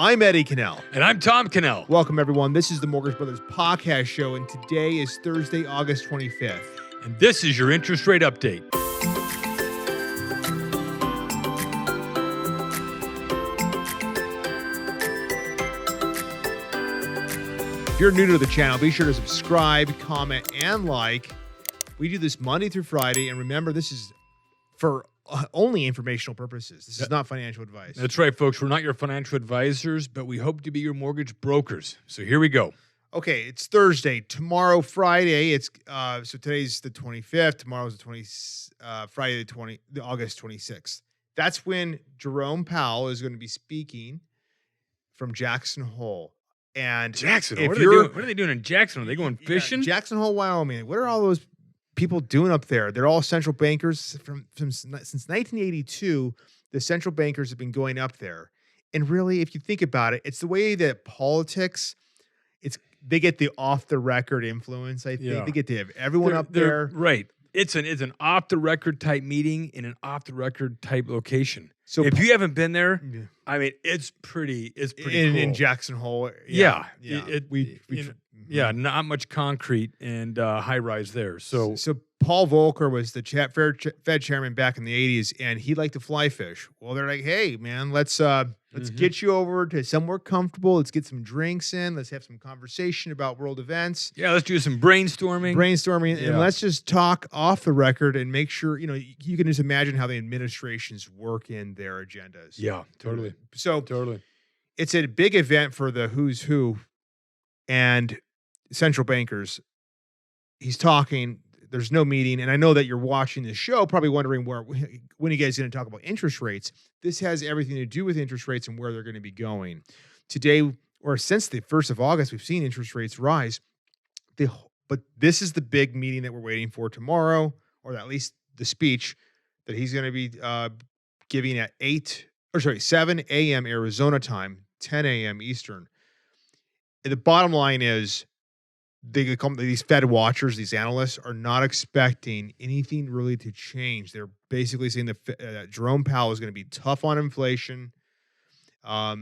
I'm Eddie Cannell. And I'm Tom Cannell. Welcome, everyone. This is the Mortgage Brothers podcast show, and today is Thursday, August 25th. And this is your interest rate update. If you're new to the channel, be sure to subscribe, comment, and like. We do this Monday through Friday, and remember, this is for only informational purposes. This is not financial advice. That's right, folks. We're not your financial advisors, but we hope to be your mortgage brokers. So here we go. Okay, it's Thursday. Tomorrow, Friday. It's so today's the 25th. Tomorrow's the Friday the August 26th. That's when Jerome Powell is going to be speaking from Jackson Hole. And Jackson, if what are they doing in Jackson? Are they going fishing? Jackson Hole, Wyoming. What are all those people doing up there? They're all central bankers since 1982. The central bankers have been going up there, and really, if you think about it, it's the way that politics. They get the off the record influence. I think they get to have everyone up there. Right. It's an off the record type meeting in an off the record type location. So if you haven't been there, I mean, it's pretty cool. In Jackson Hole. Not much concrete and high rise there. So Paul Volcker was the Fed chairman back in the 80s, and he liked to fly fish. Well, they're like, hey, man, let's get you over to somewhere comfortable. Let's get some drinks in. Let's have some conversation about world events. Yeah, let's do some brainstorming. And let's just talk off the record and make sure, you can just imagine how the administrations work in their agendas. Yeah, totally. So it's a big event for the who's who and central bankers. He's talking. There's no meeting, and I know that you're watching this show probably wondering when you guys going to talk about interest rates. This has everything to do with interest rates and where they're going to be going. Today, or since the 1st of August, we've seen interest rates rise. But this is the big meeting that we're waiting for tomorrow, or at least the speech that he's going to be giving at 7 a.m. Arizona time, 10 a.m. Eastern. And the bottom line is, these Fed watchers, these analysts, are not expecting anything really to change. They're basically saying that Jerome Powell is going to be tough on inflation. I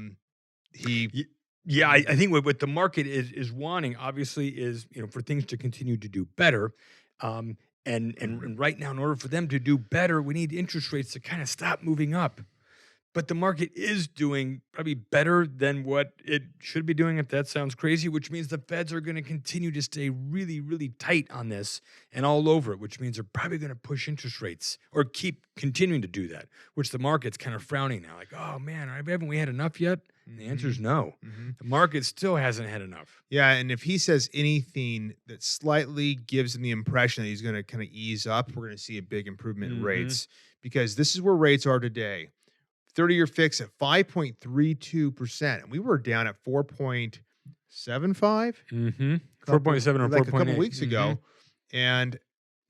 think what the market is wanting, obviously, is for things to continue to do better. And right now, in order for them to do better, we need interest rates to kind of stop moving up. But the market is doing probably better than what it should be doing, if that sounds crazy, which means the Feds are going to continue to stay really, really tight on this and all over it, which means they're probably going to push interest rates or keep continuing to do that, which the market's kind of frowning now. Like, oh, man, haven't we had enough yet? And the answer is no. Mm-hmm. The market still hasn't had enough. Yeah, and if he says anything that slightly gives him the impression that he's going to kind of ease up, we're going to see a big improvement in rates, because this is where rates are today. 30-year fix at 5.32%, and we were down at 4.75. 4.7 or 4.8 a couple weeks ago, and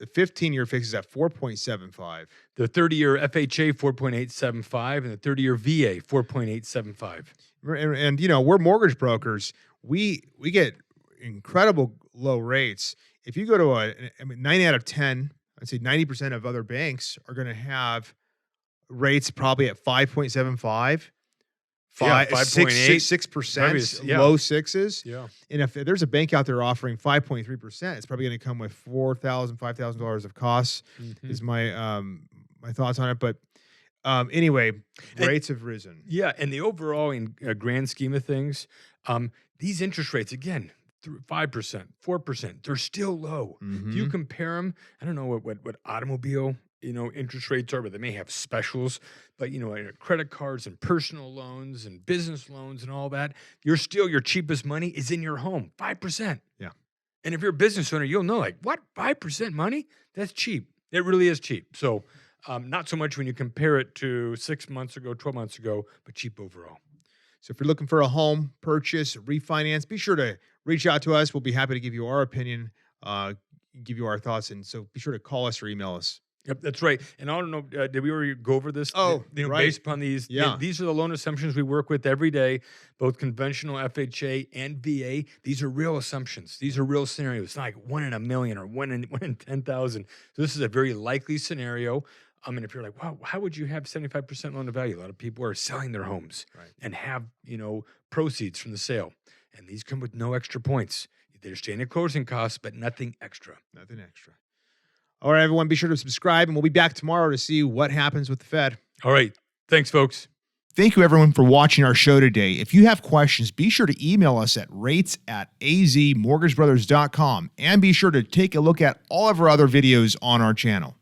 the 15-year fix is at 4.75. The 30-year FHA 4.875, and the 30-year VA 4.875. And we're mortgage brokers. We get incredible low rates. If you go to 9 out of 10, I'd say 90% of other banks are going to have rates probably at 5.75, 6%, low sixes. Yeah. And if there's a bank out there offering 5.3%, it's probably going to come with $4,000 of costs. Is my my thoughts on it. But anyway, rates have risen. Yeah, and the overall in grand scheme of things, these interest rates, again, 5%, 4%, they're still low. If you compare them, I don't know what automobile interest rates are, but they may have specials. But, credit cards and personal loans and business loans and all that, your cheapest money is in your home, 5%. Yeah. And if you're a business owner, you'll know, what, 5% money? That's cheap. It really is cheap. So not so much when you compare it to 6 months ago, 12 months ago, but cheap overall. So if you're looking for a home purchase, refinance, be sure to reach out to us. We'll be happy to give you our opinion, give you our thoughts. And so be sure to call us or email us. Yep, that's right. And I don't know, did we already go over this? Oh, right. Based upon these, yeah. These are the loan assumptions we work with every day, both conventional FHA and VA. These are real assumptions. These are real scenarios. It's not like 1 in a million or 1 in 10,000. So this is a very likely scenario. And if you're like, wow, how would you have 75% loan to value? A lot of people are selling their homes and have, proceeds from the sale. And these come with no extra points. They're staying at closing costs, but nothing extra. Nothing extra. All right, everyone, be sure to subscribe, and we'll be back tomorrow to see what happens with the Fed. All right. Thanks, folks. Thank you, everyone, for watching our show today. If you have questions, be sure to email us at rates@azmortgagebrothers.com, and be sure to take a look at all of our other videos on our channel.